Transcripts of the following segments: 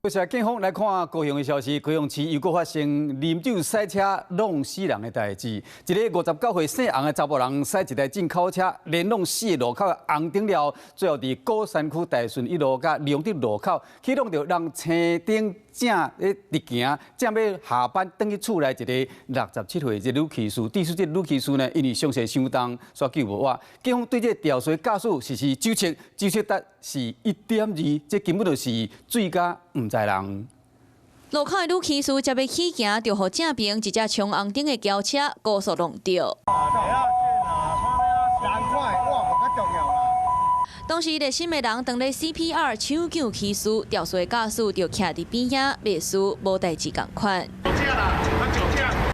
接下来警方来看高雄的消息，高雄市又搁发生啉酒驶车弄死人的代志。一个59岁姓洪的查甫人驶一台进口车，连弄死的路口红灯了，最后伫高山区大顺一路甲良德路口去弄到人青灯正咧直行，正要下班返去厝内一个67岁一女骑士。据说这女骑士呢，因为伤势伤重，所以救无活。警方对这肇事驾驶是酒测，酒测值是1.2，这根本就是醉驾唔知人。路口的女骑士接要起行，就互正边一只冲红灯的轿车高速弄到。当时热心的人当咧 CPR 抢救骑士，肇事驾驶就徛伫边仔，袂输无代志共款。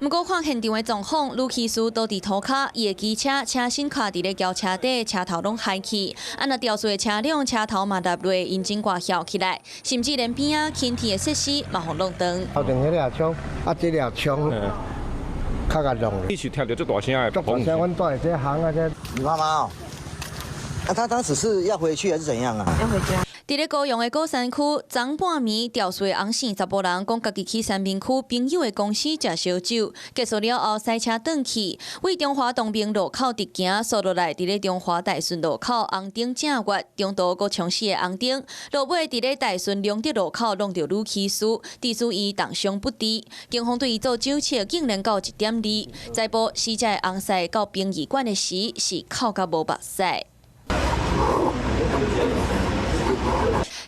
不过看现场的状况，女骑士倒伫涂骹，伊的机车车身卡伫咧轿车底，车头拢嗨去。那肇事的车辆车头嘛落落，引擎挂翘起来，甚至连边仔轻体的设施嘛互弄断。后边迄辆枪，这辆枪较严重。一起听到这大声的，大声，阮住这行啊，这你妈妈哦，那他当时是要回去还是怎样啊？要回家。伫咧高雄的高山区，昨半暝肇事洪姓查甫人讲，家己去三明区朋友的公司食烧酒，结束了后驶车转去，为中华东平路口直行，扫落来伫咧中华大顺路口红灯正月，中途佫冲死的红灯，落尾伫咧大顺良德路口弄到女骑士，致使伊重伤不治。警方对伊做酒测，竟然到1.2，再报死者的洪婿到殡仪馆的时是哭甲无目屎。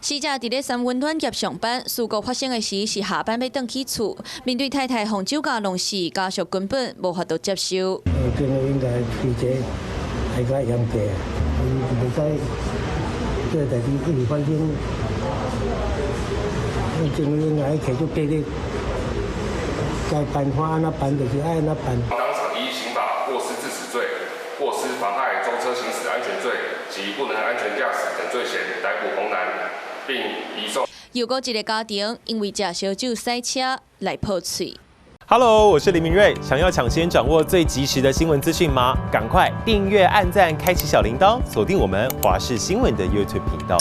死者伫咧三温暖业上班，事故发生的时是下班要返去厝。面对太太放酒驾弄死，家属根本无法度接受。今日应该比这还较严格，袂使这个代志一直发生。今日应该摕出纪律，该办法安怎办就是爱安怎办。当场依刑法过失致死罪、过失妨害舟车行驶安全罪及不能安全驾驶等罪嫌逮捕洪男。并移送。又过一个家庭因为食烧酒塞车来破嘴。Hello， 我是林明瑞。想要抢先掌握最及时的新闻资讯吗？赶快订阅、按赞、开启小铃铛，锁定我们华视新闻的 YouTube 频道。